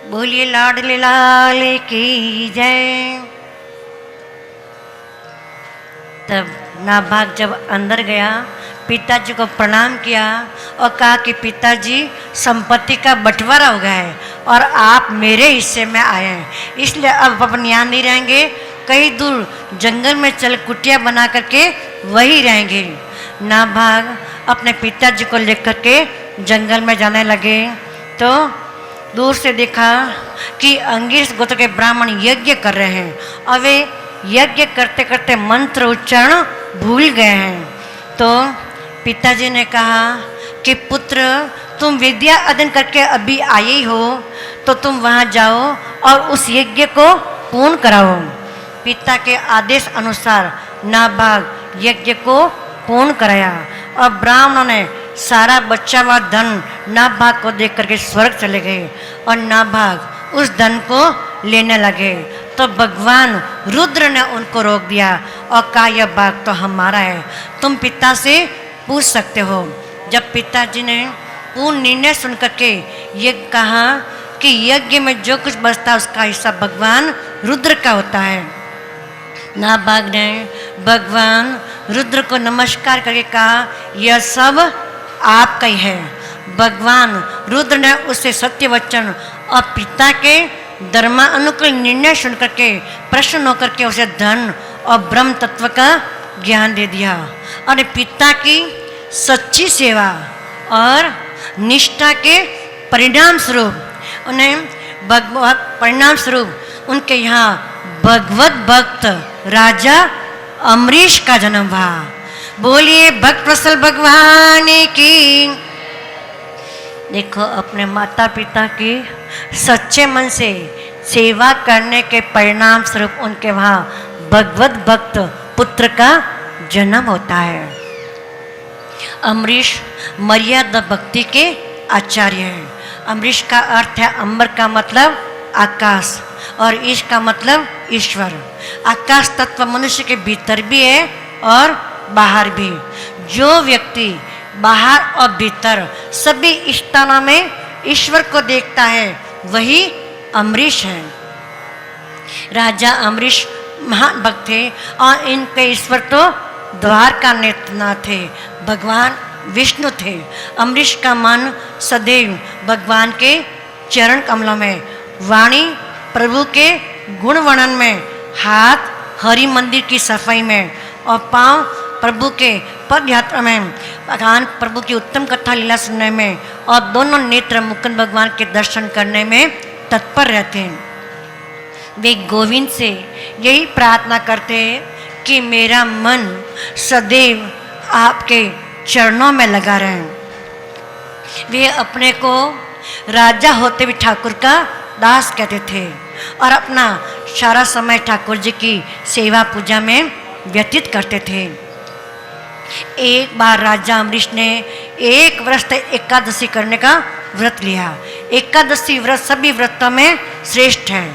बोलिए लाडले लाल की जय। तब नाभाग जब अंदर गया, पिताजी को प्रणाम किया और कहा कि पिताजी संपत्ति का बंटवारा हो गया है और आप मेरे हिस्से में आए हैं, इसलिए अब अपन यहाँ नहीं रहेंगे, कहीं दूर जंगल में चल कुटिया बना करके वही रहेंगे। नाभाग अपने पिताजी को लेकर के जंगल में जाने लगे तो दूर से देखा कि अंगिरस गोत्र के ब्राह्मण यज्ञ कर रहे हैं और वे यज्ञ करते करते मंत्र उच्चारण भूल गए हैं। तो पिताजी ने कहा कि पुत्र, तुम विद्या अध्ययन करके अभी आए ही हो तो तुम वहाँ जाओ और उस यज्ञ को पूर्ण कराओ। पिता के आदेश अनुसार नाभाग यज्ञ को पूर्ण कराया और ब्राह्मणों ने सारा बच्चा व धन नाभाग को देख करके स्वर्ग चले गए और नाभाग उस धन को लेने लगे। तो भगवान रुद्र ने उनको रोक दिया और कहा यह भाग तो हमारा है, तुम पिता से पूछ सकते हो। जब पिताजी ने पूर्ण निर्णय सुन करके ये कहा कि यज्ञ में जो कुछ बचता है उसका हिस्सा भगवान रुद्र का होता है। नाभाग ने भगवान रुद्र को नमस्कार करके कहा यह सब आपका ही है। भगवान रुद्र ने उससे सत्य वचन और पिता के धर्मानुकूल निर्णय सुन करके प्रसन्न होकर के उसे धन और ब्रह्म तत्व का ज्ञान दे दिया और पिता की सच्ची सेवा और निष्ठा के परिणाम स्वरूप उन्हें परिणाम स्वरूप उनके यहाँ भगवत भक्त राजा अम्बरीश का जन्म हुआ। बोलिए भक्त वत्सल भगवान की। देखो, अपने माता पिता की सच्चे मन से सेवा करने के परिणाम स्वरूप उनके वहाँ भगवत भक्त पुत्र का जन्म होता है। अम्बरीश मर्यादा भक्ति के आचार्य हैं। अम्बरीश का अर्थ है अंबर का मतलब आकाश और ईश का मतलब ईश्वर। आकाश तत्व मनुष्य के भीतर भी है और बाहर भी। जो व्यक्ति बाहर और भीतर सभी स्थानों में ईश्वर को देखता है वही अम्बरीश है। राजा अम्बरीश महान भक्त थे और इनके ईश्वर तो द्वारका नाथ थे, भगवान विष्णु थे। अम्बरीश का मन सदैव भगवान के चरण कमलों में, वाणी प्रभु के गुण वर्णन में, हाथ हरि मंदिर की सफाई में और पांव प्रभु के पद यात्रा में, भगवान प्रभु की उत्तम कथा लीला सुनने में और दोनों नेत्र मुकुंद भगवान के दर्शन करने में तत्पर रहते हैं। वे गोविंद से यही प्रार्थना करते हैं कि मेरा मन सदैव आपके चरणों में लगा रहे। वे अपने को राजा होते भी ठाकुर का दास कहते थे और अपना सारा समय ठाकुर जी की सेवा पूजा में व्यतीत करते थे। एक बार राजा अम्बरीश ने एक वर्ष तक एकादशी करने का व्रत लिया। एकादशी व्रत सभी व्रतों में श्रेष्ठ है।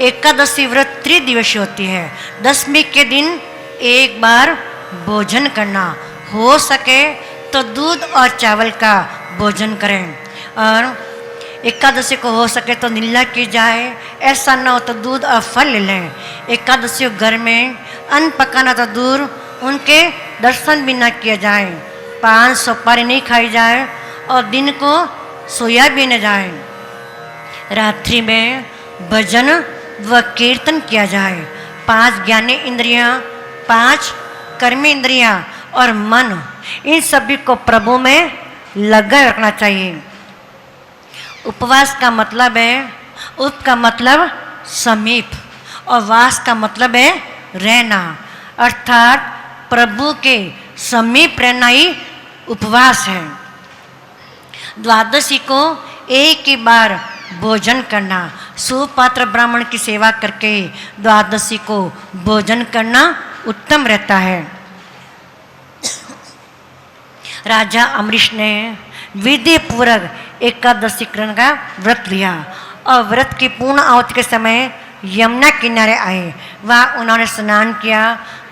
एकादशी व्रत त्रिदिवसीय होती है। दशमी के दिन एक बार भोजन करना, हो सके तो दूध और चावल का भोजन करें और एकादशी को हो सके तो निल्ला की जाए, ऐसा न हो तो दूध और फल ले लें। एकादशी घर में अन्न पकाना तो दूर, उनके दर्शन भी न किए जाए, पान सुपारी नहीं खाई जाए और दिन को सोया भी न जाए। रात्रि में भजन व कीर्तन किया जाए। 5 ज्ञानी इंद्रियां, 5 कर्मी इंद्रियां और मन, इन सभी को प्रभु में लगाए रखना चाहिए। उपवास का मतलब है, उप का मतलब समीप और वास का मतलब है रहना, अर्थात प्रभु के समीप रहना ही उपवास है। द्वादशी को एक ही बार भोजन करना, सुपात्र ब्राह्मण की सेवा करके द्वादशी को भोजन करना उत्तम रहता है। राजा अम्बरीश ने विधि पूर्वक एकादशी करने का व्रत लिया और व्रत की पूर्ण आहुति के समय यमुना किनारे आए। वहाँ उन्होंने स्नान किया,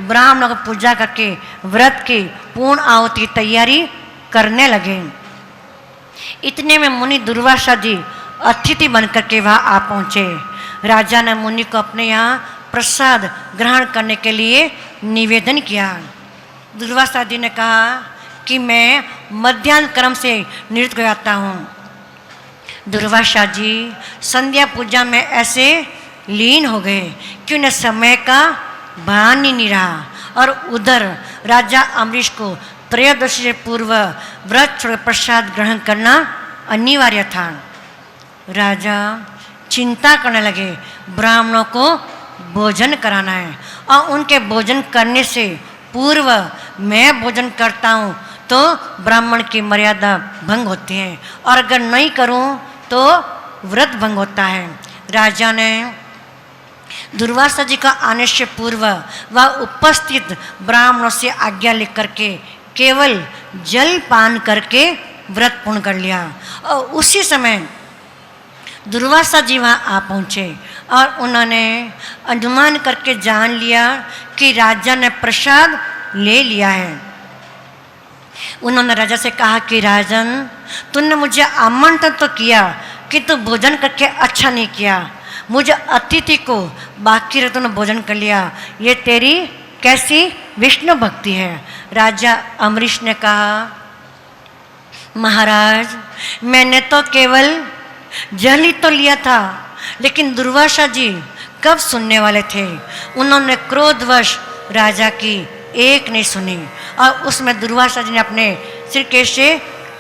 ब्राह्मणों को पूजा करके व्रत की पूर्ण आहुति की तैयारी करने लगे। इतने में मुनि दुर्वासा जी अतिथि बनकर के वहाँ आ पहुँचे। राजा ने मुनि को अपने यहाँ प्रसाद ग्रहण करने के लिए निवेदन किया। दुर्वासा जी ने कहा कि मैं मध्याह्न क्रम से नृत्य गाता हूँ। दुर्वासा जी संध्या पूजा में ऐसे लीन हो गए कि उन्हें समय का भान ही नहीं रहा। और उधर राजा अम्बरीश को त्रयोदशी से पूर्व व्रत छोड़ प्रसाद ग्रहण करना अनिवार्य था। राजा चिंता करने लगे, ब्राह्मणों को भोजन कराना है और उनके भोजन करने से पूर्व मैं भोजन करता हूँ तो ब्राह्मण की मर्यादा भंग होती है और अगर नहीं करूँ तो व्रत भंग होता है। राजा ने दुर्वासा जी का आने से पूर्व वह उपस्थित ब्राह्मणों से आज्ञा लेकर के केवल जल पान करके व्रत पूर्ण कर लिया। और उसी समय दुर्वासा जी वहाँ आ पहुँचे और उन्होंने अनुमान करके जान लिया कि राजा ने प्रसाद ले लिया है। उन्होंने राजा से कहा कि राजन, तूने मुझे आमंत्रण तो किया कि तू भोजन करके अच्छा नहीं किया, मुझे अतिथि को बाकी रहते ने भोजन कर लिया, ये तेरी कैसी विष्णु भक्ति है। राजा अम्बरीश ने कहा, महाराज मैंने तो केवल जल ही तो लिया था, लेकिन दुर्वासा जी कब सुनने वाले थे। उन्होंने क्रोधवश राजा की एक नहीं सुनी और उसमें दुर्वासा जी ने अपने सिर के से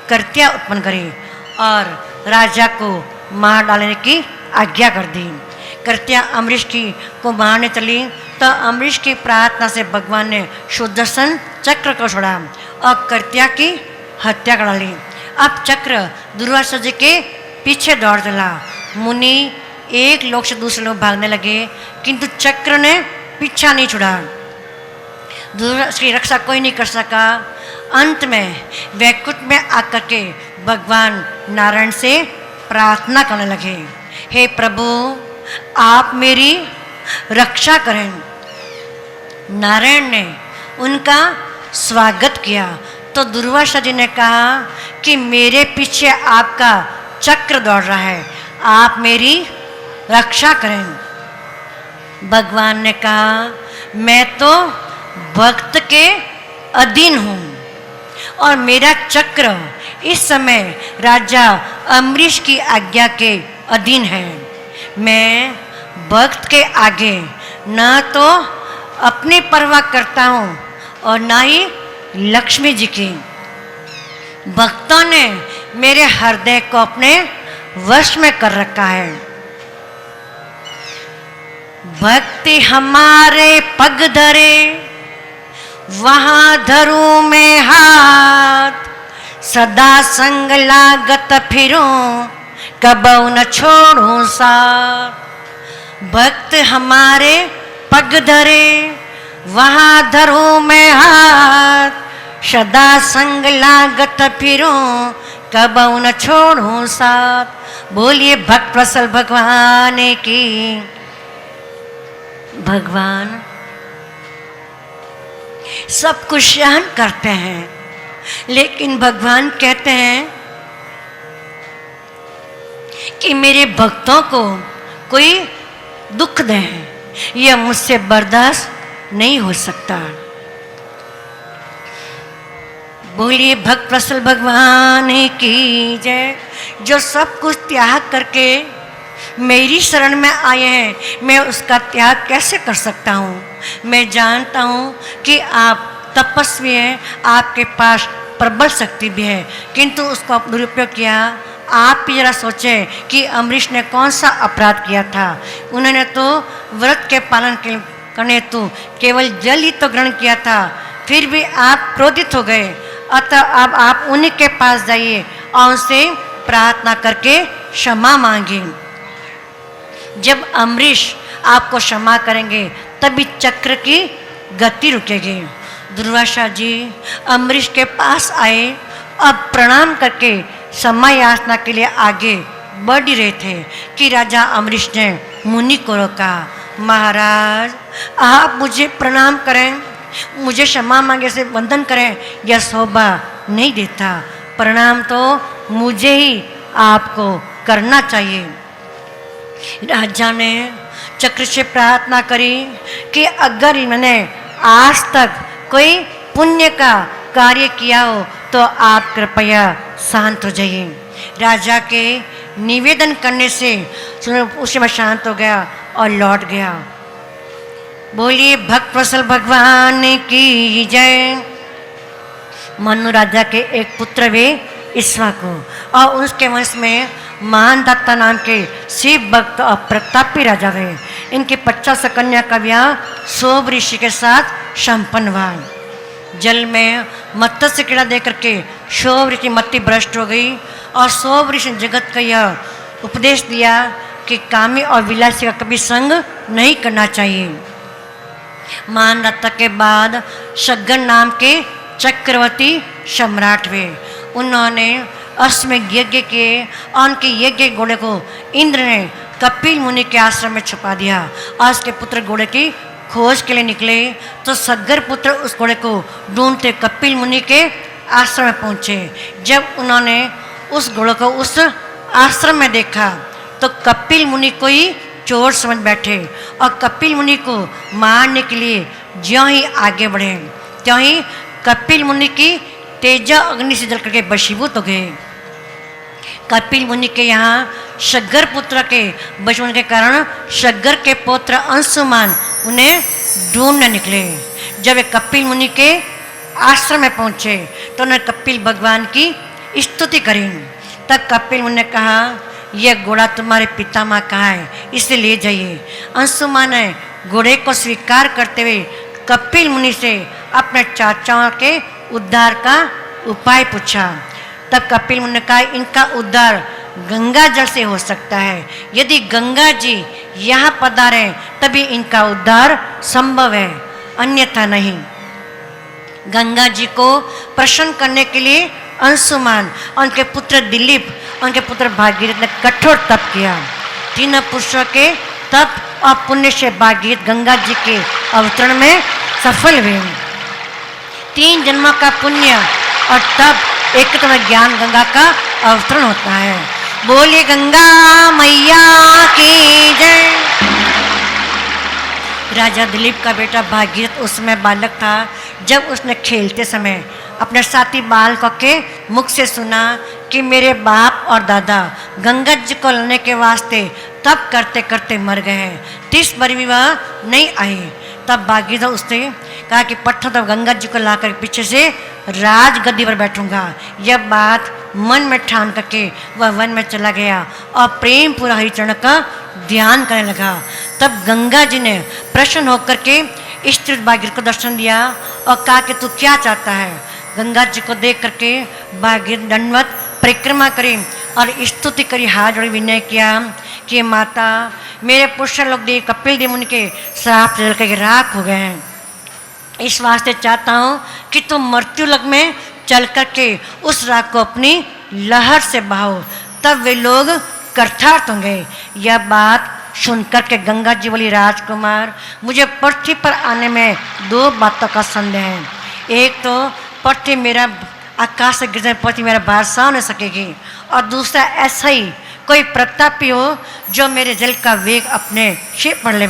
कर्त्या उत्पन्न करी और राजा को मार डालने की आज्ञा कर दी। कर्त्या अम्बरीश की को मारने चली तो अम्बरीश की प्रार्थना से भगवान ने सुदर्शन चक्र को छोड़ा और कर्त्या की हत्या करा ली। अब चक्र दुर्वासा जी के पीछे दौड़ चला। मुनि एक लोक से दूसरे लोग भागने लगे किंतु चक्र ने पीछा नहीं छुड़ा। दुर्वासा की रक्षा कोई नहीं कर सका। अंत में वैकुंठ में आकर के भगवान नारायण से प्रार्थना करने लगे, हे प्रभु आप मेरी रक्षा करें। नारायण ने उनका स्वागत किया तो दुर्वासा जी ने कहा कि मेरे पीछे आपका चक्र दौड़ रहा है, आप मेरी रक्षा करें। भगवान ने कहा मैं तो भक्त के अधीन हूँ और मेरा चक्र इस समय राजा अम्बरीश की आज्ञा के अधीन है। मैं भक्त के आगे न तो अपनी परवाह करता हूँ और न ही लक्ष्मी जी की। भक्तों ने मेरे हृदय को अपने वश में कर रखा है। भक्ति हमारे पग धरे वहाँ धरूं मैं हाथ, सदा संग लागत फिरूं कबहू न छोड़ूं साथ। भक्त हमारे पग धरे वहाँ धरूं मैं हाथ, सदा संग लागत फिरूं कबहू न छोड़ूं साथ। बोलिए भक्त वत्सल भगवान की। भगवान सब कुछ सहन करते हैं, लेकिन भगवान कहते हैं कि मेरे भक्तों को कोई दुख दे, यह मुझसे बर्दाश्त नहीं हो सकता। बोलिए भक्त वत्सल भगवान की जय। जो सब कुछ त्याग करके मेरी शरण में आए हैं, मैं उसका त्याग कैसे कर सकता हूँ। मैं जानता हूँ कि आप तपस्वी हैं, आपके पास प्रबल शक्ति भी है, किंतु उसको दुरुपयोग किया। आप भी जरा सोचें कि अम्बरीश ने कौन सा अपराध किया था। उन्होंने तो व्रत के पालन करने तो केवल जल ही तो ग्रहण किया था, फिर भी आप क्रोधित हो गए। अतः अब आप उन्हीं के पास जाइए और उनसे प्रार्थना करके क्षमा मांगिए। जब अम्बरीश आपको क्षमा करेंगे तभी चक्र की गति रुकेगी। दुर्वासा जी अम्बरीश के पास आए, अब प्रणाम करके क्षमा याचना के लिए आगे बढ़ रहे थे कि राजा अम्बरीश ने मुनि को रोका। महाराज आप मुझे प्रणाम करें, मुझे क्षमा मांगे से वंदन करें, यह शोभा नहीं देता। प्रणाम तो मुझे ही आपको करना चाहिए। राजा ने चक्र से प्रार्थना करी कि अगर मैंने आज तक कोई पुण्य का कार्य किया हो तो आप कृपया शांत हो जाइए। राजा के निवेदन करने से उस समय शांत हो गया और लौट गया। बोलिए भक्त वत्सल भगवान की जय। मनु राजा के एक पुत्र वे इक्ष्वाकु और उसके वंश में महान दत्ता नाम के शिव भक्त और प्रतापी राजा हुए। इनके 50 कन्या का विवाह सोब ऋषि के साथ संपन्न हुआ। जल में मत्स्य कीड़ा देकर के सोब ऋषि मति भ्रष्ट हो गई और सोब ऋषि ने जगत का यह उपदेश दिया कि कामी और विलासी का कभी संग नहीं करना चाहिए। महान दत्ता के बाद शग्गर नाम के चक्रवर्ती सम्राट हुए। उन्होंने अश्वमेध यज्ञ किए और उनके यज्ञ घोड़े को इंद्र ने कपिल मुनि के आश्रम में छुपा दिया और उसके पुत्र घोड़े की खोज के लिए निकले तो सग्गर पुत्र उस घोड़े को ढूंढते कपिल मुनि के आश्रम में पहुँचे। जब उन्होंने उस घोड़े को उस आश्रम में देखा तो कपिल मुनि को ही चोर समझ बैठे और कपिल मुनि को मारने के लिए ज्यों ही आगे बढ़े त्यों ही कपिल मुनि की तेजा अग्नि से जल करके वशीभूत हो गए। कपिल मुनि के यहाँ शग्गर पुत्र के बचपन के कारण शग्गर के पुत्र अंशुमान उन्हें ढूंढने निकले। जब वे कपिल मुनि के आश्रम में पहुँचे तो उन्होंने कपिल भगवान की स्तुति करी। तब कपिल मुनि ने कहा यह घोड़ा तुम्हारे पितामह का है, इसे ले जाइए। अंशुमान ने घोड़े को स्वीकार करते हुए कपिल मुनि से अपने चाचाओं के उद्धार का उपाय पूछा। तब कपिल मुनि ने कहा इनका उद्धार गंगा जल से हो सकता है। यदि गंगा जी यहाँ पधारे तभी इनका उद्धार संभव है, अन्यथा नहीं। गंगा जी को प्रसन्न करने के लिए अंशुमान, उनके पुत्र दिलीप, उनके पुत्र भागीरथ ने कठोर तप किया। तीनों पुरुषों के तप और पुण्य से भागीरथ गंगा जी के अवतरण में सफल हुए। 3 जन्मों का पुण्य और तप एकत्र में ज्ञान गंगा का अवतरण होता है। बोलिए गंगा मैया की जय। राजा दिलीप का बेटा भागीरथ उस समय बालक था जब उसने खेलते समय अपने साथी बालकों के मुख से सुना कि मेरे बाप और दादा गंगा जी को लाने के वास्ते तप करते करते मर गए हैं, 30 बार भी वह नहीं आई। तब भागीरथ उससे कहा कि पट्टों तब गंगा जी को लाकर पीछे से राज गद्दी पर बैठूंगा। यह बात मन में ठान करके वह वन में चला गया और प्रेम पूरा हरिचरण का ध्यान करने लगा। तब गंगा जी ने प्रसन्न होकर के स्थिर भागीरथ को दर्शन दिया और कहा कि तू क्या चाहता है। गंगा जी को देख करके भागीरथ दंडवत परिक्रमा करी और स्तुति करी, हाथ जोड़ी विनय किया कि माता मेरे पुरुष लोग दे कपिल देव मुनि के श्राप जल के राख हो गए हैं। इस वास्ते चाहता हूँ कि तुम मृत्यु लोक में चल करके उस राख को अपनी लहर से बहाओ, तब वे लोग कृतार्थ होंगे। यह बात सुनकर के गंगा जी बोली राजकुमार मुझे पृथ्वी पर आने में 2 बातों का संदेह है। एक तो पृथ्वी मेरा आकाश से गिरने पृथ्वी मेरा भार सह नहीं सकेगी और दूसरा ऐसा ही कोई प्रतापी हो जो मेरे जल का वेग अपने शिव पर ले।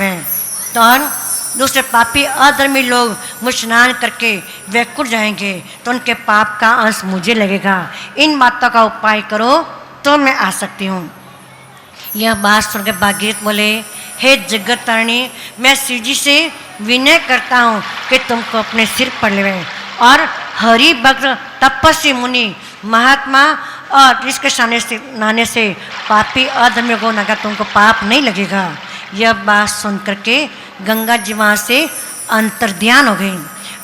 तो और दूसरे पापी अधर्मी लोग मुझ स्नान करके वैकुंठ जाएंगे तो उनके पाप का अंश मुझे लगेगा। इन बातों का उपाय करो तो मैं आ सकती हूँ। यह बात सुनकर भागीरथ बोले हे जगत तारिणी मैं शिव जी से विनय करता हूँ कि तुमको अपने सिर पर ले और हरि भक्त तपस्वी मुनि महात्मा और इसके सामने से नहाने से पापी अधर्मी को नगा तुमको पाप नहीं लगेगा। यह बात सुन करके गंगा जी वहाँ से अंतर्ध्यान हो गई।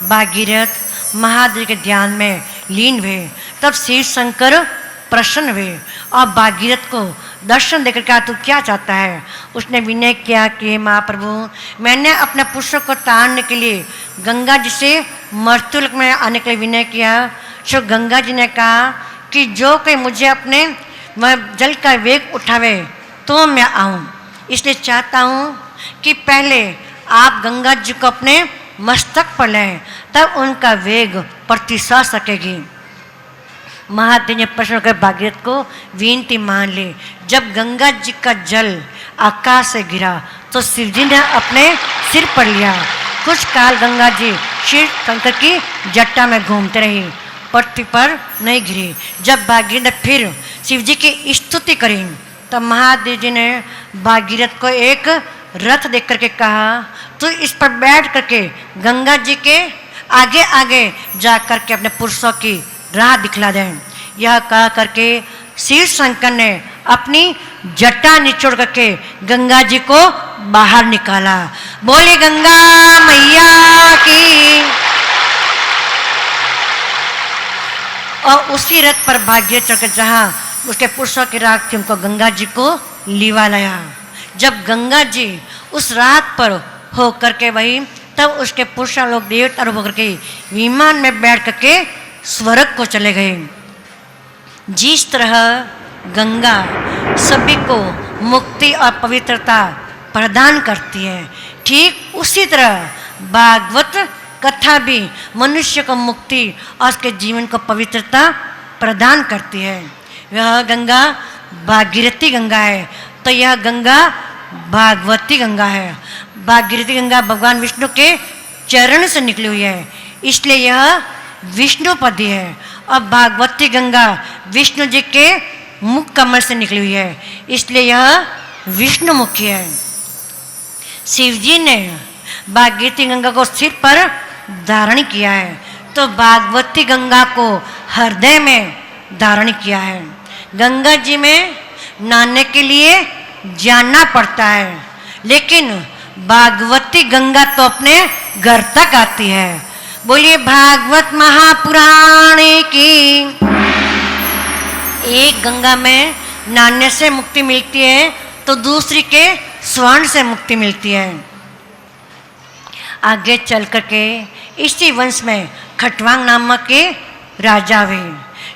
भागीरथ महादेव के ध्यान में लीन हुए। तब शिव शंकर प्रसन्न हुए और भागीरथ को दर्शन देकर कहा तू क्या चाहता है। उसने विनय किया कि महाप्रभु मैंने अपने पुरुषों को तारने के लिए गंगा जी से मृत्युलोक में आने के लिए विनय किया। सो गंगा जी ने कहा कि जो कोई मुझे अपने जल का वेग उठावे तो मैं आऊँ, इसलिए चाहता हूँ कि पहले आप गंगा जी को अपने मस्तक पर लें तब उनका वेग प्रति सह सकेगी। महादेव ने प्रश्न कर भागीरथ को विनती मान ली। जब गंगा जी का जल आकाश से गिरा तो शिव जी ने अपने सिर पर लिया। कुछ काल गंगा जी शिव शंकर की जट्टा में घूमते रही, पृथ्वी पर नहीं गिरी। जब भागीरथ ने फिर शिव जी की स्तुति करी तब महादेव जी ने भागीरथ को एक रथ देख करके कहा, तो इस पर बैठ करके गंगा जी के आगे आगे जा करके अपने पुरुषों की राह दिखला दें। यह कह करके शिव शंकर ने अपनी जटा निचोड़ करके गंगा जी को बाहर निकाला। बोले गंगा मैया की। और उसी रथ पर भाग्य चढ़ कर जहाँ उसके पुरुषों की राख थी उनको गंगा जी को लीवा लाया। जब गंगा जी उस रात पर हो करके वही तब उसके पुरुष लोग देवता रूप होकर के विमान में बैठ करके स्वर्ग को चले गए। जिस तरह गंगा सभी को मुक्ति और पवित्रता प्रदान करती है, ठीक उसी तरह भागवत कथा भी मनुष्य को मुक्ति और उसके जीवन को पवित्रता प्रदान करती है। यह गंगा भागीरथी गंगा है, तो यह गंगा भागवती गंगा है। भागीरथी गंगा भगवान विष्णु के चरण से निकली हुई है, इसलिए यह विष्णुपदी है। और भागवती गंगा विष्णु जी के मुख कमल से निकली हुई है, इसलिए यह विष्णुमुखी है। शिव जी ने भागीरथी गंगा को सिर पर धारण किया है, तो भागवती गंगा को हृदय में धारण किया है। गंगा जी में नहाने के लिए जाना पड़ता है, लेकिन भागवती गंगा तो अपने घर तक आती है। बोलिए भागवत महापुराण की। एक गंगा में नहाने से मुक्ति मिलती है तो दूसरी के स्वर्ण से मुक्ति मिलती है। आगे चल करके इसी वंश में खटवांग नामक के राजा हुए,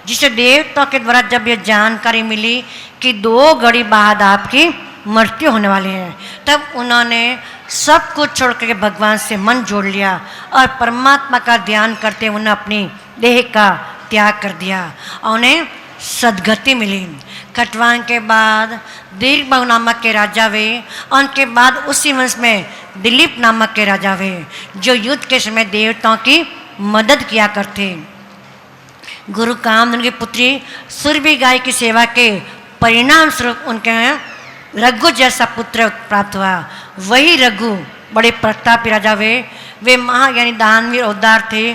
जिसे देवताओं के द्वारा जब यह जानकारी मिली कि 2 घड़ी बाद आपकी मृत्यु होने वाली है, तब उन्होंने सब कुछ छोड़ करके भगवान से मन जोड़ लिया और परमात्मा का ध्यान करते उन्हें अपनी देह का त्याग कर दिया और उन्हें सदगति मिली। खटवांग के बाद दीर्घबाहु नामक के राजा हुए, उनके बाद उसी वंश में दिलीप नामक के राजा हुए, जो युद्ध के समय देवताओं की मदद किया करते। गुरु कामधन की पुत्री सुरभि गाय की सेवा के परिणाम स्वरूप उनके रघु जैसा पुत्र प्राप्त हुआ। वही रघु बड़े प्रतापी राजा हुए। वे महा यानी दानवीर उदार थे।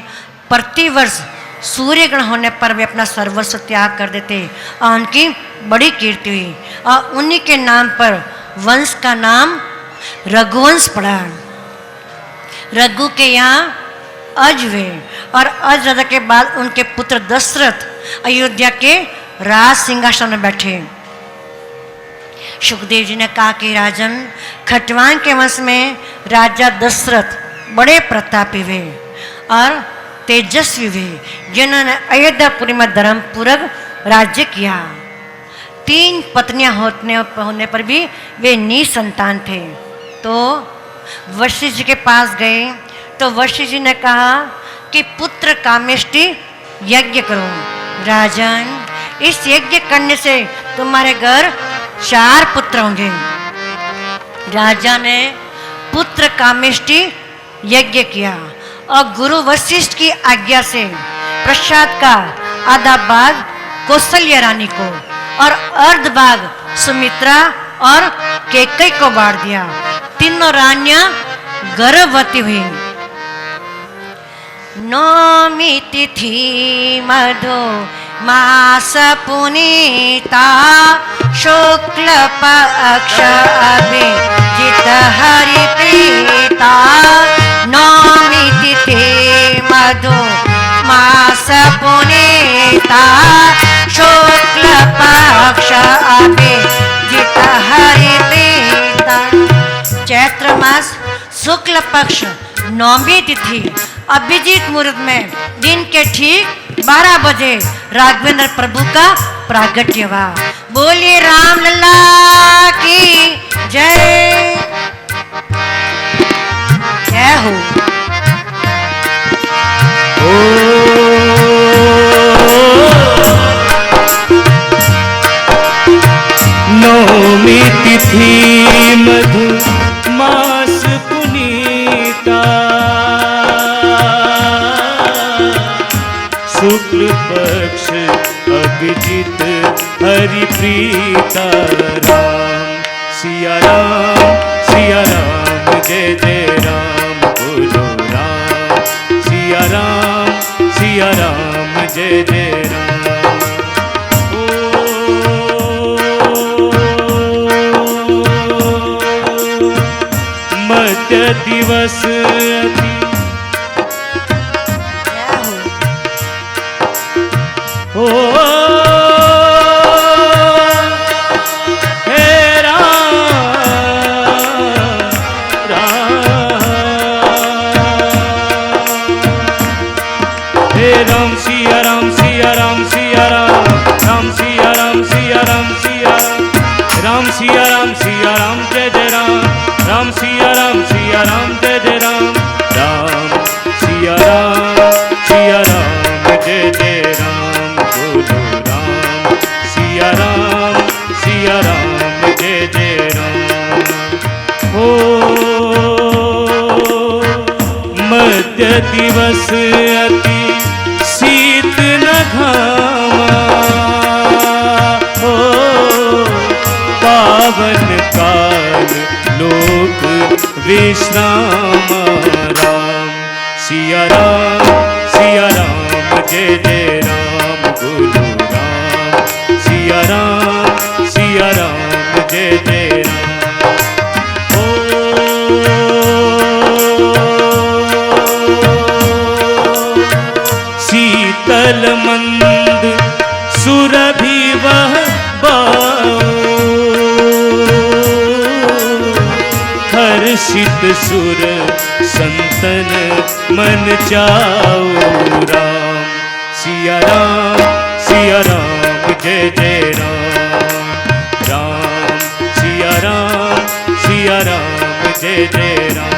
प्रतिवर्ष सूर्य ग्रहण होने पर वे अपना सर्वस्व त्याग कर देते और उनकी बड़ी कीर्ति हुई और उन्हीं के नाम पर वंश का नाम रघुवंश पड़ा। रघु के यहाँ अज हुए और अज राजा के बाद उनके पुत्र दशरथ अयोध्या के राज सिंहासन में बैठे। सुखदेव जी ने कहा कि राजन, खटवांग के वंश में राजा दशरथ बड़े प्रतापी हुए और तेजस्वी हुए, जिन्होंने अयोध्यापुरी में धर्मपूर्वक राज्य किया। 3 पत्नियां होने पर भी वे निसंतान थे। तो वशिष्ठ जी के पास गए तो वशिष्ठ जी ने कहा कि पुत्र कामेष्टि यज्ञ करो। राजन, इस यज्ञ करने से तुम्हारे घर 4 पुत्र होंगे। राजा ने पुत्र कामेष्टि यज्ञ किया और गुरु वशिष्ठ की आज्ञा से प्रसाद का आधा भाग कौशल्या रानी को और अर्ध भाग सुमित्रा और कैकेयी को बांट दिया। तीनों रानियां गर्भवती हुई। नौमी तिथि मधु मास पुनीता शुक्ल पक्ष अभिजित हरि प्रीता। नौमी तिथि मधु मास पुनीता शुक्ल पक्ष अभिजित हरि प्रीता। चैत्र मास शुक्ल पक्ष 9वीं तिथि अभिजीत मुहूर्त में दिन के ठीक 12 बजे राघवेंद्र प्रभु का प्रागट्य हुआ। बोलिए राम लल्ला की जय। जय हो। नो मधु मास पुनीता शुक्ल पक्ष अभिजित हरि प्रीता राम सिया राम जय जय राम बोलो राम सिया राम जय जय राम। मध्य दिवस हो सिया राम जय जय राम राम सिया राम जय जय राम राम सिया राम जय जय राम बोलो राम सिया राम जय जय राम। हो मध्य दिवस अति शीत न घामा पावन काल लोक विश्राम राम सिया राम जय जय राम बोलो राम सिया राम जय जय राम। ओ शीतल मंद सुरभि वह हर्षित सुर संतन मन चाओ राम सिया राम जय जय राम राम सिया राम जय जय राम।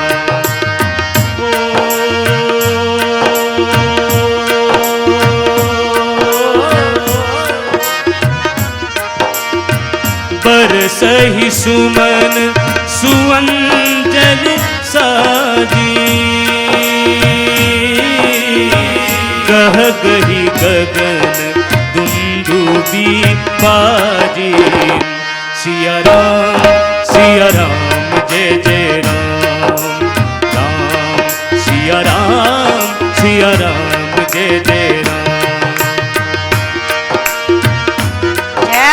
बरसहि सुमन सुअंजलि साजी गह गही गगन दुंदुबी बाजी सिया राम जय जय राम राम सिया राम जय जय राम। जय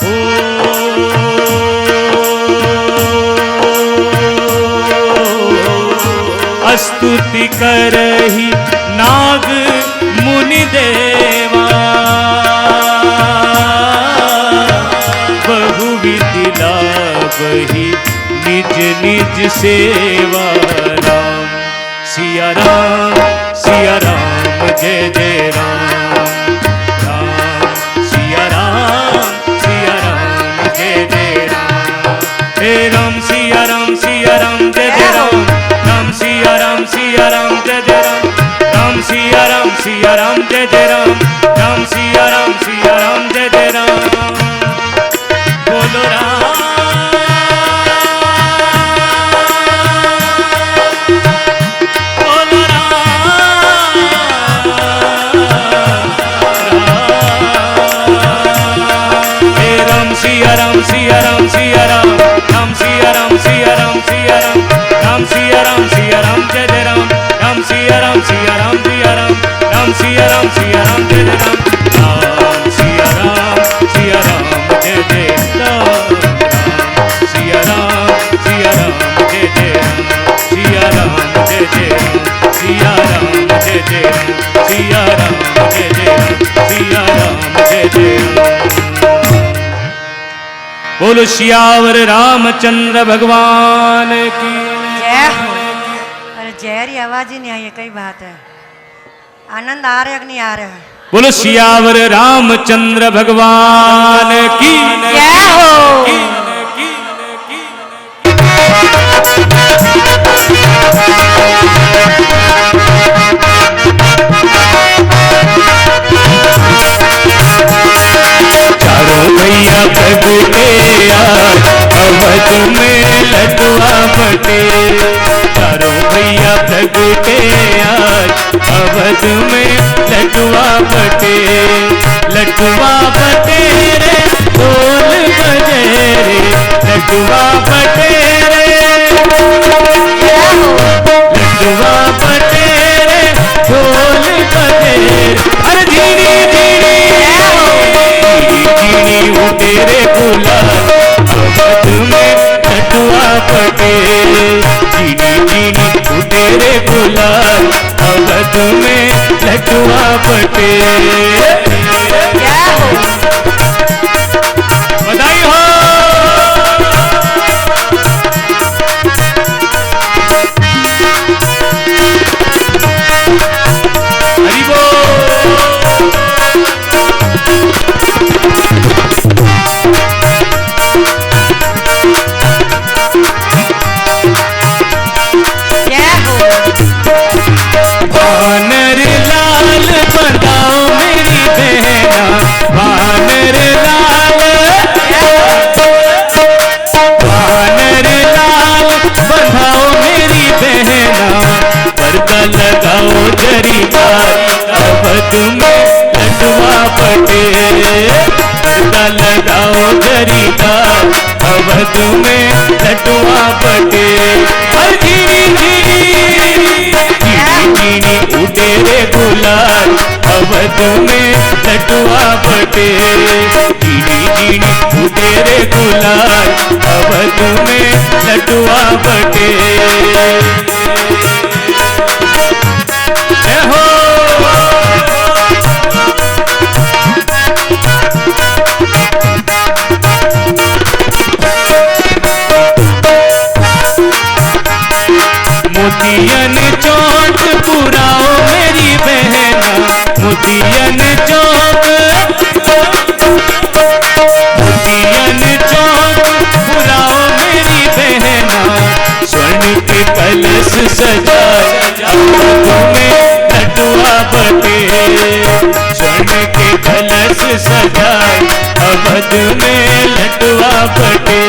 हो स्तुति करहि नाग मुनि देवा बहुविधि लाभहि निज निज सेवा राम सिया राम जय जय राम राम सिया राम जय जय राम। हे राम सिया राम जय जय राम राम सिया राम जय जय राम राम सिया राम जय जय राम राम सिया राम जय जय राम। बोलो राम बोलो राम हे राम सिया राम राम सिया राम राम सिया राम राम सिया राम जय जय राम राम सिया राम राम सिया राम जय जय राम राम सिया राम जय जय राम जय जय राम सिया राम जय जय सिया राम जय जय सिया राम जय जय सिया राम जय जय सिया राम जय जय। बोलो सियावर रामचंद्र भगवान की जय हो। अरे जहरी आवाज ही नहीं आई है, कई बात है। आनंद आ रहा है कि नहीं आ रहा है? बोलो सियावर रामचंद्र भगवान की जय हो। बटे, लड्डुआ बटे रे ढोल बजे रे, लड्डुआ बटे रे, लड्डुआ बटे रे ढोल बजे रे। अरे झीनी झीनी झीनी उठे रे गुलाल, अवध में लड्डुआ बटे, झीनी झीनी उठे रे गुलाल, अवध में लड्डुआ बटे। क्या हो बधाई हो। हरि बोल। क्या हो वानर लाल बंधाओ मेरी बहना, वानर लाल, वानर लाल बंधाओ मेरी बहना, पर्दा लगाओ जरीदार, अवध में लड्डुआ बटे, पर्दा लगाओ जरीदार, अवध में लड्डुआ बटे। हर झीनी झीनी झीनी उठे रे गुलाल, अवध में लड्डुआ बटे, झीनी झीनी उठे रे गुलाल, अवध में लड्डुआ बटे। जय हो। मोतियन चौक पुराओ मेरी बहना, मोतियन चौक, मोतियन चौक पुराओ मेरी बहना, स्वर्ण के कलश सजाए अवध में लड्डुआ बटे, स्वर्ण के कलश सजाए अवध में लड्डुआ बटे।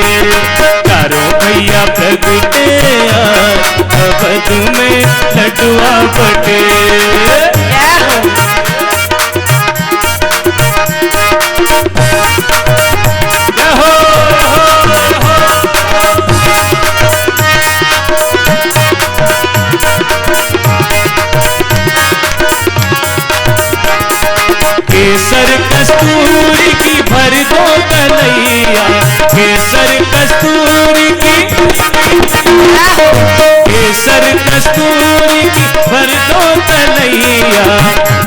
चारों भैया प्रगटे अवध में लड्डुआ बटे। क्या हो जय हो। केसर कस्तूरी की भर दो कलैया, केसर कस्तूरी की, केसर कस्तूरी की भर दो कलैया,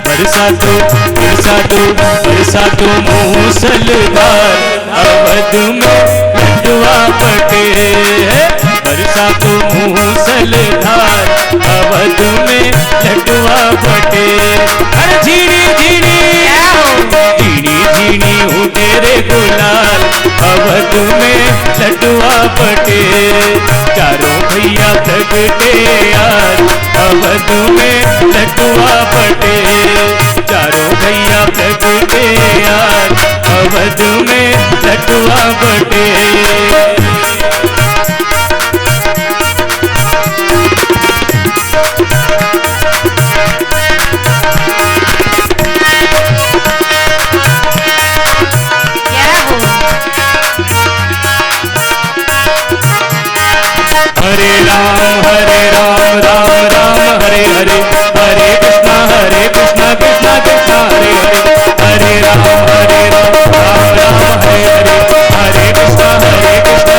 बरसा दो बरसा दो बरसा दो मूसलधार, अवध में लड्डुआ बटे, बरसा दो मूसलधार, अवध में लड्डुआ बटे। अरे झीनी झीनी झीनी झीनी उठे रे गुलाल, अवध में लड्डुआ बटे। चारों भैया प्रगटे यार, अवध में लड्डुआ बटे, चारों भैया प्रगटे यार, अवध में लड्डुआ बटे। हरे राम राम राम हरे हरे, हरे कृष्णा कृष्णा कृष्णा हरे हरे, हरे राम राम राम हरे हरे, हरे कृष्णा कृष्णा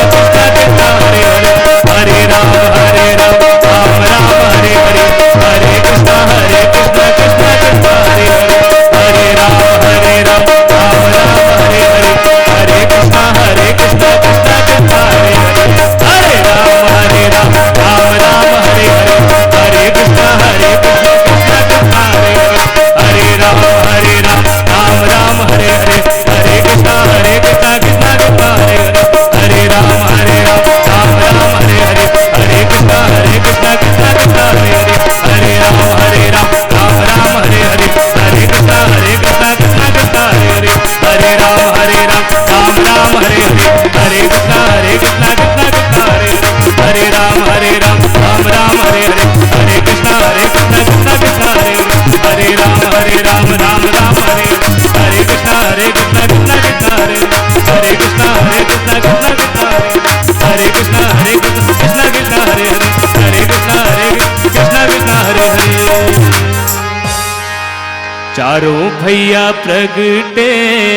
चारों भैया प्रगटे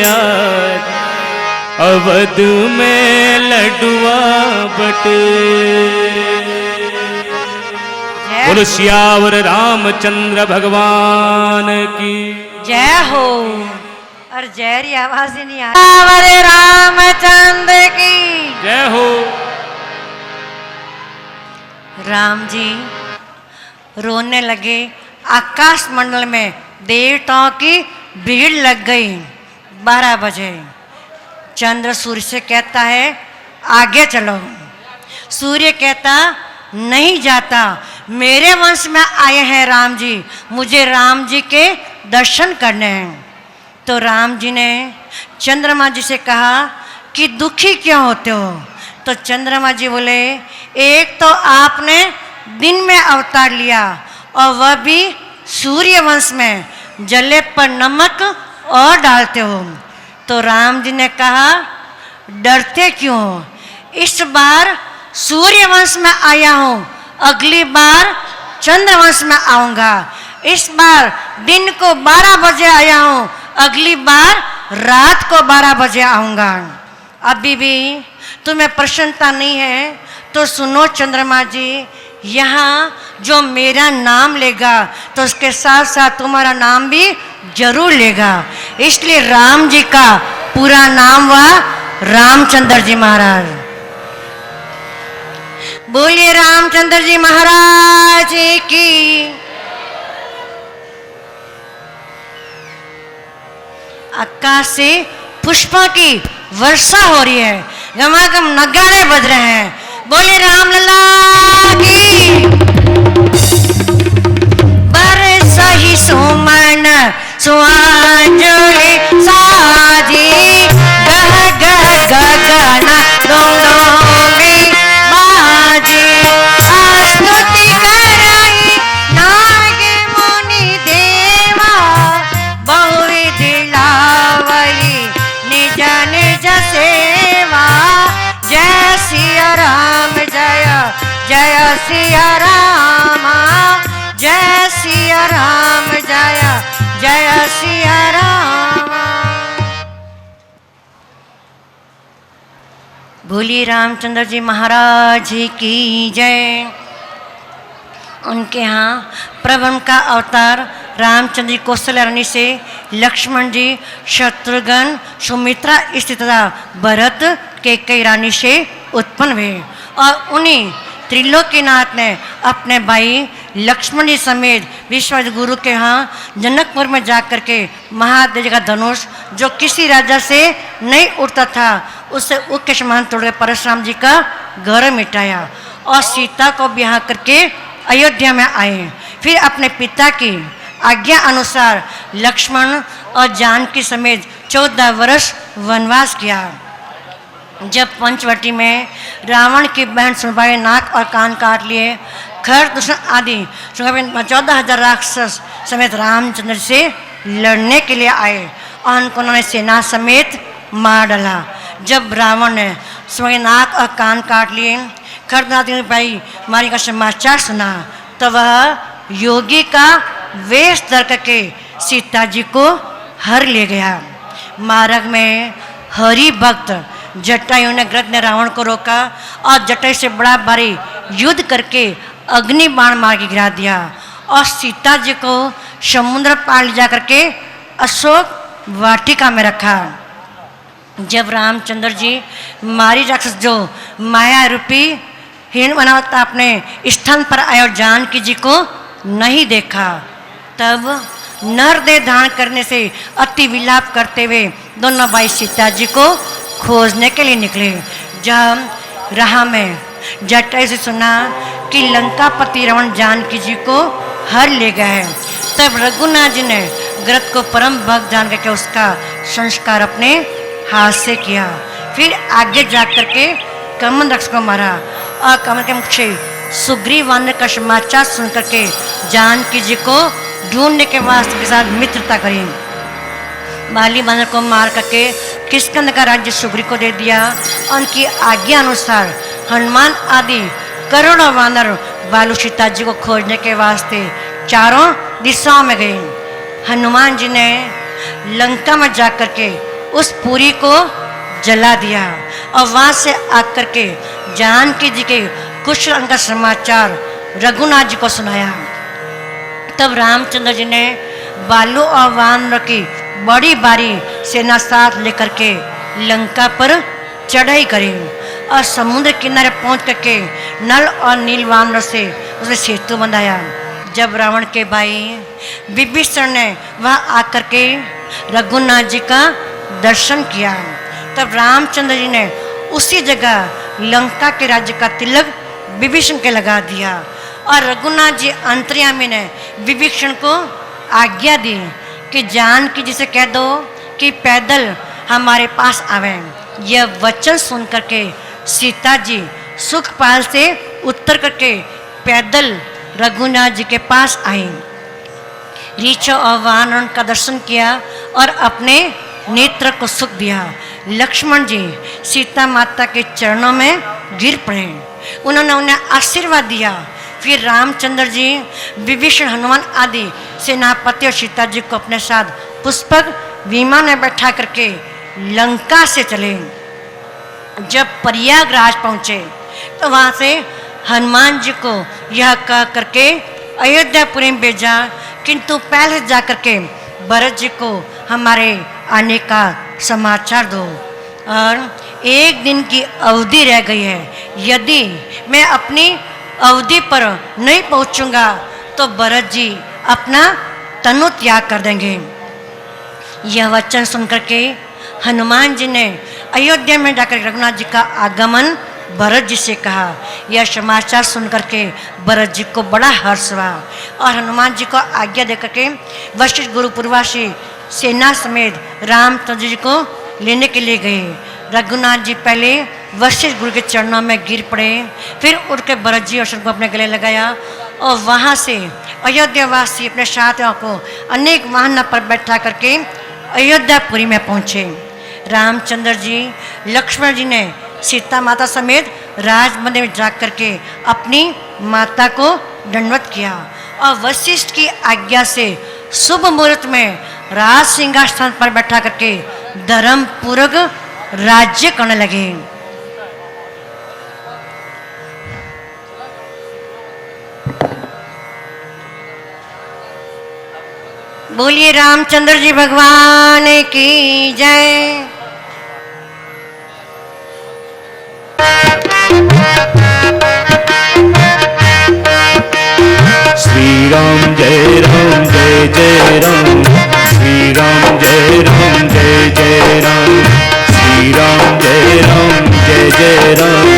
आज अवध में लडुआ बटे। बोलो सियावर रामचंद्र भगवान की जय हो। और जयरी आवाज ही नहीं आ रही। सियावर रामचंद्र की जय हो। राम जी रोने लगे। आकाश मंडल में देवताओं की भीड़ लग गई। 12 बजे चंद्र सूर्य से कहता है आगे चलो। सूर्य कहता नहीं जाता, मेरे वंश में आए हैं राम जी, मुझे राम जी के दर्शन करने हैं। तो राम जी ने चंद्रमा जी से कहा कि दुखी क्यों होते हो? तो चंद्रमा जी बोले एक तो आपने दिन में अवतार लिया और वह भी सूर्य वंश में, जले पर नमक और डालते हो। तो राम जी ने कहा डरते क्यों हो? इस बार सूर्य वंश में आया हूँ, अगली बार चंद्र वंश में आऊँगा। इस बार दिन को 12 बजे आया हूँ, अगली बार रात को 12 बजे आऊँगा। अभी भी तुम्हें प्रसन्नता नहीं है तो सुनो चंद्रमा जी, यहाँ जो मेरा नाम लेगा तो उसके साथ साथ तुम्हारा नाम भी जरूर लेगा। इसलिए राम जी का पूरा नाम हुआ रामचंद्र जी महाराज। बोलिए रामचंद्र जी महाराज की। आकाश से पुष्पों की वर्षा हो रही है, गमागम नगाड़े बज रहे हैं। बोले राम लला की। बरसा ही सुमन सुआंजलि साजी, गह गह गगन डोंडोंगी बाजी। स्तुति कराई नाग मुनि देवा, बहुविधि लावई निज निज सेवा। जय सिया राम जय जय सिया राम, जय सिया राम जय जय सिया राम। बोलिए रामचंद्र जी महाराज की जय। उनके यहाँ प्रभु का अवतार रामचंद्र जी कौशल्या रानी से, लक्ष्मण जी, शत्रुघ्न, सुमित्रा स्थित तथा भरत कैकेयी रानी से उत्पन्न हुए। और उन्हीं त्रिलोकीनाथ ने अपने भाई लक्ष्मण जी समेत विश्वामित्र गुरु के यहाँ जनकपुर में जाकर के महादेव का धनुष जो किसी राजा से नहीं उठता था उससे उग के समान तोड़ परशुराम जी का घर मिटाया और सीता को ब्याह करके अयोध्या में आए। फिर अपने पिता की आज्ञा अनुसार लक्ष्मण और जानकी समेत 14 वर्ष वनवास किया। जब पंचवटी में रावण की बहन सुनबाई नाक और कान काट लिए, खर दुष्ण आदि 14,000 राक्षस समेत रामचंद्र से लड़ने के लिए आए और उनको उन्होंने सेना समेत मार डाला। जब रावण ने सुनबाई नाक और कान काट लिए, खर भाई मारी का समाचार सुना तो वह योगी का वेश धर करके सीता जी को हर ले गया। मार्ग में हरि भक्त जटायु ने ग्रद्ध ने रावण को रोका और जटायु से बड़ा भारी युद्ध करके अग्नि बाण मार के गिरा दिया और सीता जी को समुद्र पार ले जा करके अशोक वाटिका में रखा। जब रामचंद्र जी मारी राक्षस जो माया रूपी हिरण बना था अपने स्थान पर आए और जानकी जी को नहीं देखा, तब नरदेह धारण करने से अति विलाप करते हुए दोनों भाई सीता जी को खोजने के लिए निकले। जब राह में जटायु से सुना कि लंकापति रावण जानकी जी को हर ले गए, तब रघुनाथ जी ने ग्रद्ध को परम भक्त जान करके उसका संस्कार अपने हाथ से किया। फिर आगे जा करके कमल वृक्ष को मारा और कमल के मुख से सुग्रीव वानर का समाचार सुन करके जानकी जी को ढूंढने के वास्ते के साथ मित्रता करी। बाली वानर को मार करके किष्किंध का राज्य सुग्रीव को दे दिया। उनकी आज्ञा अनुसार हनुमान आदि करोड़ों वानर बालू सीता जी को खोजने के वास्ते चारों दिशाओं में गए। हनुमान जी ने लंका में जाकर के उस पुरी को जला दिया और वहाँ से आकर के जानकी जी के कुशल का समाचार रघुनाथ जी को सुनाया। तब रामचंद्र जी ने बालू और वानर की बड़ी भारी सेना साथ लेकर के लंका पर चढ़ाई करी और समुद्र किनारे पहुंच करके नल और नील वानर से उसने सेतु बनाया। जब रावण के भाई विभीषण ने वहाँ आकर के रघुनाथ जी का दर्शन किया, तब रामचंद्र जी ने उसी जगह लंका के राज्य का तिलक विभीषण के लगा दिया और रघुनाथ जी अंतर्यामी ने विभीषण को आज्ञा दी कि जानकी जी से कह दो कि पैदल हमारे पास आवे। यह वचन सुन करके सीता जी सुखपाल से उतर करके पैदल रघुनाथ जी के पास आई। रीछों और वानरों का दर्शन किया और अपने नेत्र को सुख दिया। लक्ष्मण जी सीता माता के चरणों में गिर पड़े, उन्होंने उन्हें आशीर्वाद दिया। फिर रामचंद्र जी विभीषण हनुमान आदि सेनापति और सीता जी को अपने साथ पुष्पक विमान में बैठा करके लंका से चले। जब प्रयागराज पहुँचे तो वहाँ से हनुमान जी को यह कह करके अयोध्यापुरी में भेजा, किंतु पहले जा करके भरत जी को हमारे आने का समाचार दो और एक दिन की अवधि रह गई है, यदि मैं अपनी अवधि पर नहीं पहुंचूंगा तो भरत जी अपना तनु त्याग कर देंगे। यह वचन सुनकर के हनुमान जी ने अयोध्या में जाकर रघुनाथ जी का आगमन भरत जी से कहा। यह समाचार सुनकर के भरत जी को बड़ा हर्ष हुआ और हनुमान जी को आज्ञा देकर के वशिष्ठ गुरु पूर्वासी सेना समेत रामचंद्र जी को लेने के लिए गए। रघुनाथ जी पहले वशिष्ठ गुरु के चरणों में गिर पड़े, फिर उठ के भरत जी और को अपने गले लगाया और वहाँ से अयोध्यावासी अपने साथियों को अनेक वाहनों पर बैठा करके अयोध्यापुरी में पहुँचे। रामचंद्र जी लक्ष्मण जी ने सीता माता समेत राजमंदिर में जा करके अपनी माता को दंडवत किया और वशिष्ठ की आज्ञा से शुभ मुहूर्त में राज सिंहासन पर बैठा करके धर्म पूर्वक राज्य करने लगे। बोलिए रामचंद्र जी भगवान की जय। श्री राम जय राम जय जय राम, श्री राम जय राम जय जय राम, श्री राम जय राम जय जय राम,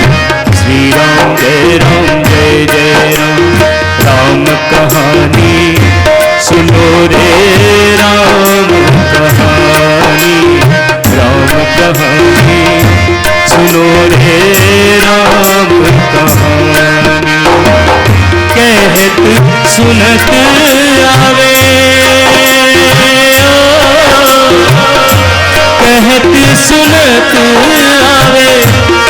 श्री राम जय राम जय जय राम। राम कहानी सुनो रे राम कहानी, राम कहानी सुनो रे राम कहानी। कहत सुनत आवे, कहत सुनत आवे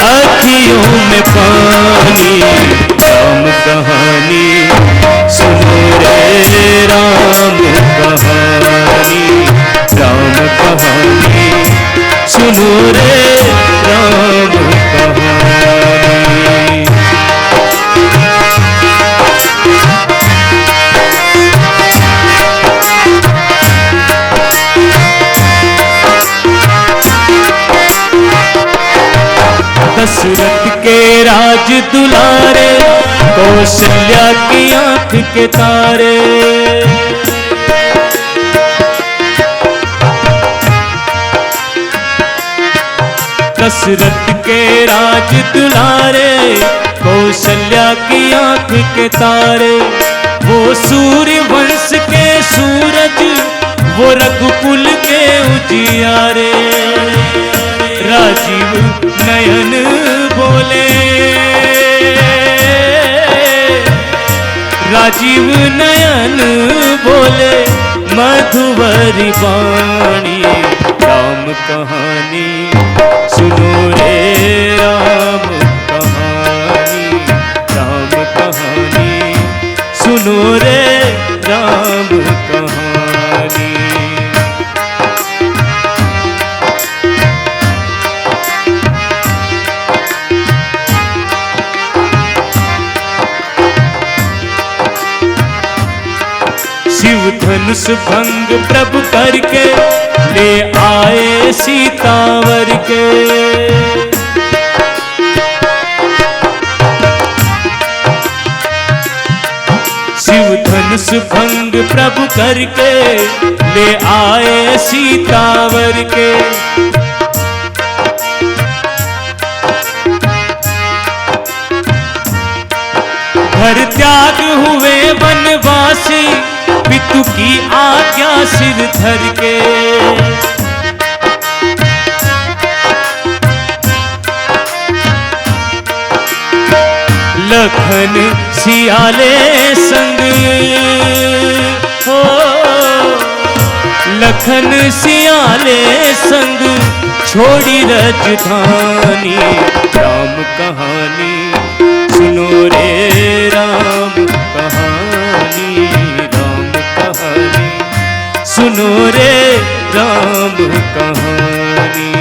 अखियों में पानी। राम कहानी सुनो रे राम कहानी, राम कहानी सुनो रे राम कहानी। दशरथ के राज दुलारे, कौशल्या की आंख के तारे। दशरथ के राज दुलारे, कौशल्या की आंख के तारे। वो सूर्य वंश के सूरज, वो रघुकुल के उजियारे। राजीव नयन बोले, राजीव नयन बोले मधुवरी वाणी। राम कहानी सुनो रे राम कहानी, राम कहानी सुनो रे राम कहानी। धनुष भंग प्रभु करके ले आए सीतावर के। शिव धनुष भंग प्रभु करके ले आए सीतावर के। घर त्याग हुए वनवासी पितु की आज्ञा सिर धर के। लखन सियाले संग हो, लखन सियाले संग छोड़ी राजधानी। राम कहानी सुनो रे राम कहानी, राम कहानी सुनो रे राम कहानी।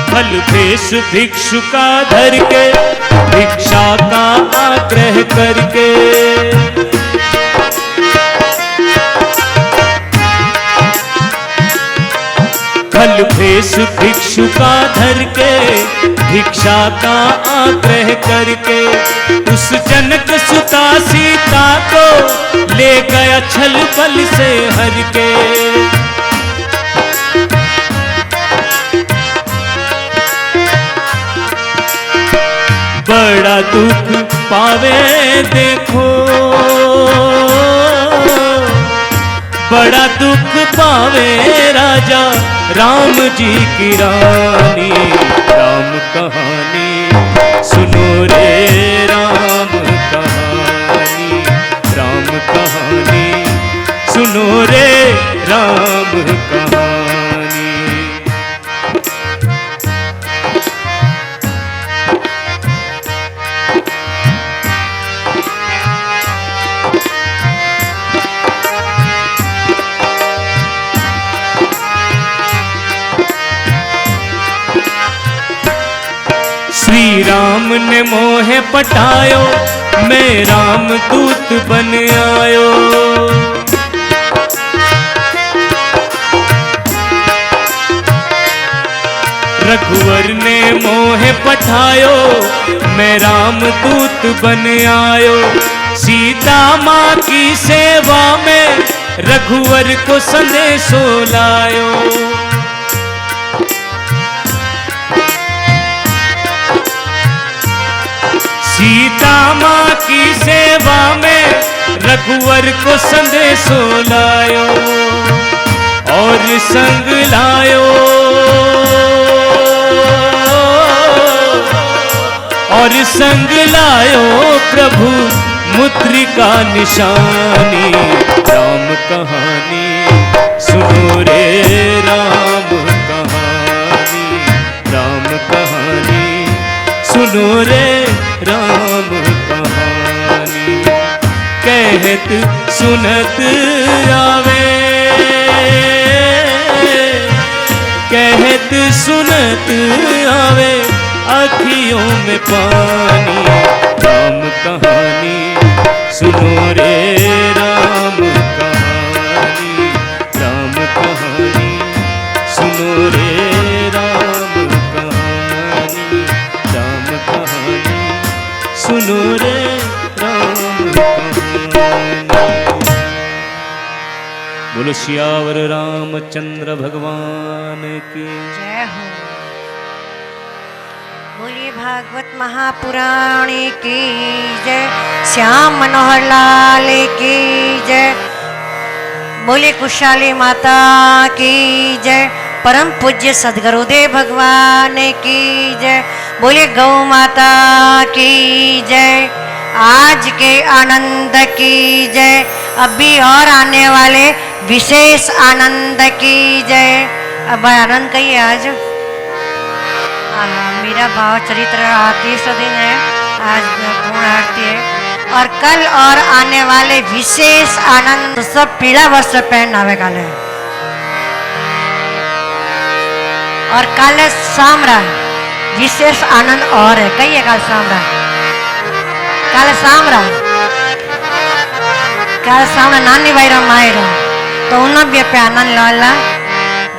फल भेष भिक्षु का धर के भिक्षा का आग्रह करके। फल भेष भिक्षु का धर के भिक्षा का आग्रह करके। उस जनक सुता सीता को ले गया छल बल से हर के। बड़ा दुख पावे देखो, बड़ा दुख पावे राजा राम जी की रानी। राम कहानी सुनो रे राम कहानी, राम कहानी सुनो रे राम कहानी। श्री राम ने मोहे पटायो, मैं राम दूत बन आयो। रघुवर ने मोहे पठायो, मैं राम दूत बन आयो। सीता माँ की सेवा में रघुवर को संदेशो लायो। सीता माँ की सेवा में रघुवर को संदेशो लायो और संग लायो, और संग लायो प्रभु मुद्रिका निशानी। राम कहानी सुनो रे राम कहानी, राम कहानी सुनो रे राम कहानी। कहत सुनत आवे, कहत सुनत आवे अखियों में पानी। राम कहानी सुनो रे राम कहानी, राम कहानी सुनो रे राम कहानी, राम कहानी सुनो रे राम कहानी। बोलो सियावर रामचंद्र भगवान की जय हो। बोलिए भागवत महापुराण की जय, श्याम मनोहर लाल की जय। बोले कुशाली माता की जय, परम पूज्य सदगुरुदेव भगवान की जय। बोले गौ माता की जय। आज के आनंद की जय, अभी और आने वाले विशेष आनंद की जय। अब आनंद कहिए आज। मेरा भाव चरित्र तीसरा दिन है, आज पूर्ण आरती है। और कल और आने वाले विशेष आनंद सब पीला वस्त्र पहनावे काले। और काले सामरा विशेष आनंद और है। कहिए काले सामरा, काले सामरा, काले सामरा नानी भाई रो मायर तो उन्होंने भी पे आनंद लाला।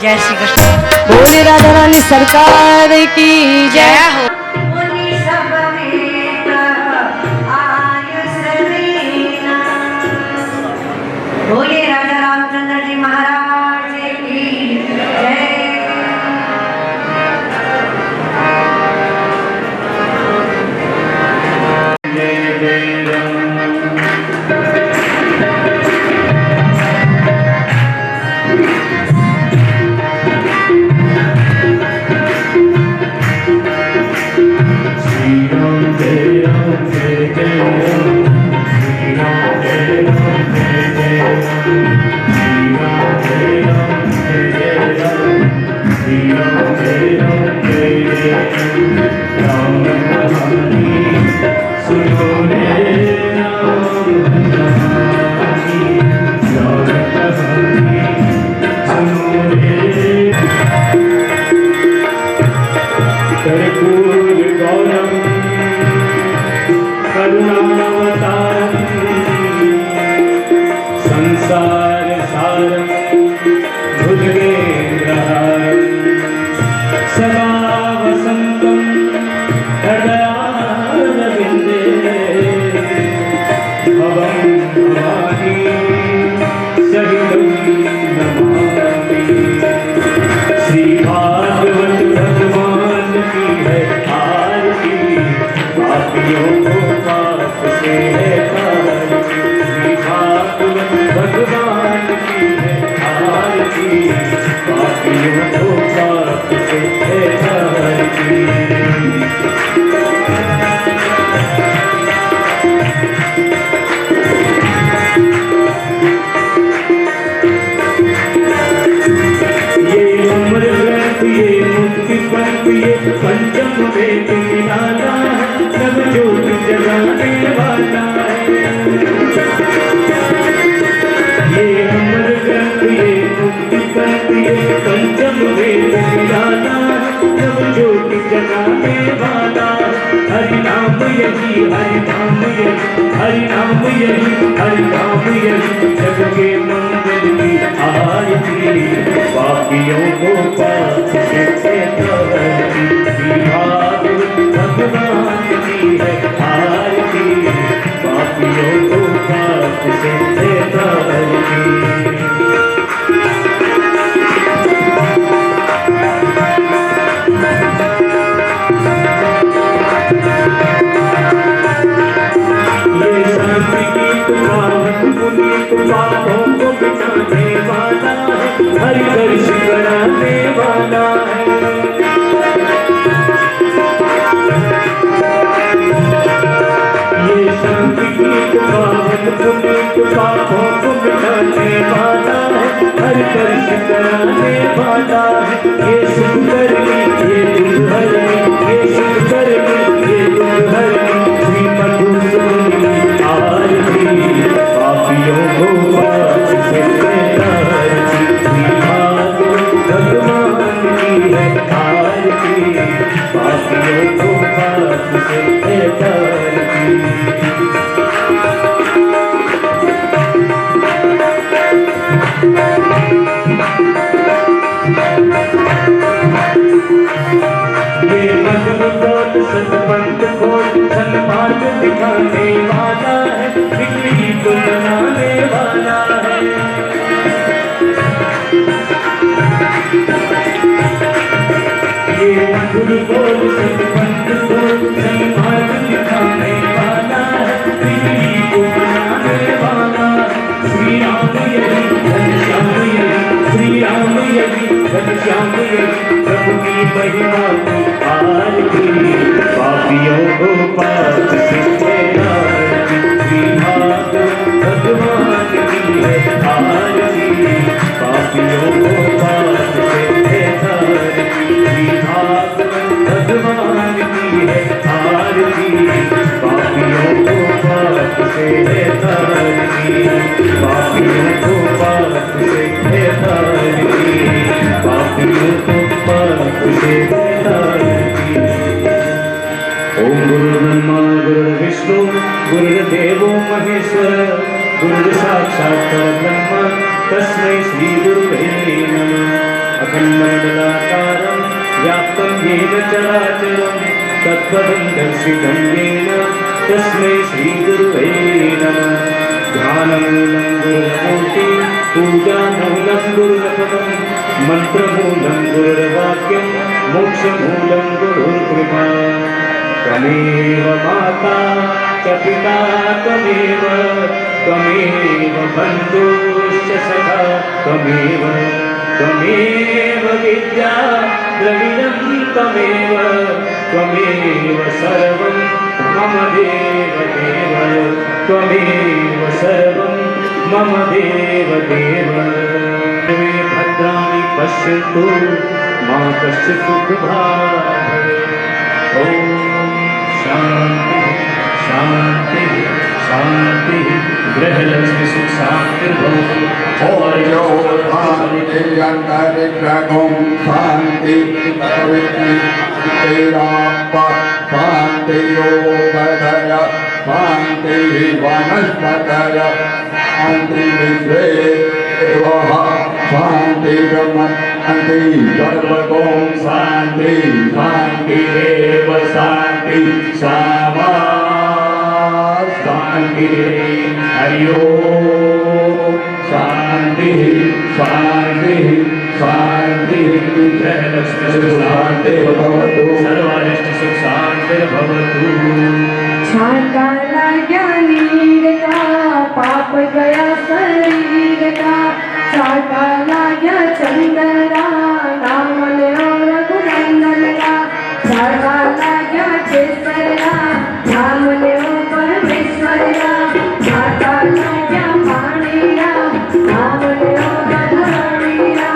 जय श्री कृष्ण। बोले राधा रानी सरकार की जय हो। बोले राजा रामचंद्र जी महाराज की जय। संसार सारम भुजगेन्द्रहारम सदा वसंतम हृदयारविंदे भवं भवानी सहितं नमामि। श्री भागवत भगवान की है आरती, पापियों को पाप से है तारती। श्री भागवत भगवान की है आरती, पापियों को पाप से है तारती। ये मुक्ति पंथ ये पंचम वेद निराला है, सब ज्योत जगाने वाला है। ये अमर ग्रंथ ये मुक्ति पंथ ये पंचम वेद निराला है, सब ज्योत जगाने वाला है। हरि नाम यही हरि नाम यही हरि नाम यही हरि नाम यही जग के मंदिर की आरती, पापियों को पाप से तारती। श्री भागवत भगवान की है आरती, पापियों को पाप से तारती। पापों को मिटाने वाला है, हरि दर्श कराने वाला है। ये शांति गीत पावन पुनीत पापों को मिटाने वाला है, हरि दर्श कराने वाला है। ये सुंदर ये दुर्हरी ये सुंदर ये दुर्हरी श्री मधुसूदनी आरती, पापियों को पाप से तारती। श्री भागवत भगवान की है आरती, पापियों को पाप से तारती। ये मधुर सतपंथ को सन्मार्ग दिखाने वाला है, बिगड़ी को बनाने वाला है। ये मधुर बोल सतपंथ को सन्मार्ग दिखाने वाला है, बिगड़ी को बनाने वाला है। श्री राम यही घनश्याम यही श्री राम यही घनश्याम यही प्रभु की महिमा की आरती, पापियों को पाप से तारती। गुरुर्देवो महेश्वर गुरुर्साक्षात् परब्रह्म तस्मै श्री गुरुवे नमः अखण्डमण्डलाकारं व्याप्तं येन चराचरं तत्पदं दर्शितं येन तस्मै श्री गुरुवे नमः ध्यानमूलं गुरुर्मूर्ति पूजामूलं गुरुर्पदं मन्त्रमूलं गुरुर्वाक्यं मोक्षमूलं गुरुर्कृपा त्वमेव माता च पिता त्वमेव बन्धुश्च सखा त्वमेव विद्या द्रविणं त्वमेव सर्वं मम देव त्वमेव सर्वं मम देव सर्वे भद्राणि पश्यन्तु मा कश्चित् दुःखभाग् भवेत्। ॐ शान्ति शान्ति शान्ति गृहलक्ष्मी सुख शान्तिर्भवतु। शांति शांति वनस्पतय शांति विश्वे शांति ब्रह्म शांति सर्वगो शांति शांति देव शांति सामा शांति हरि ओम शांति शांति शांति गृहलक्ष्मी सुख शांतिर्भवतु सर्वारिष्ट सुख शान्तिर्भवतु। शांताला ज्ञानी का पाप गया शरीर का शांताला गया चंद्रा नाम लो रघुनंदन का शांताला गया केसरा नाम लो परमेश्वर का शांताला गया पाणिया नाम लो भगवानिया।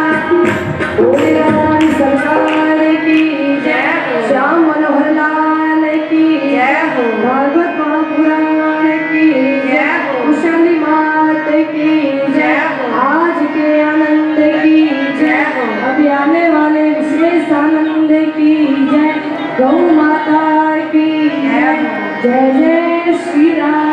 ओम सरकार की जय श्याम मनोहर लाल की जय हो भागवत महापुराण की जय हो कुशली मात की जय हो आज के आनंद की जय हो अभी आने वाले विशेष आनंद की जय गौ माता की जय जय जय श्री राम।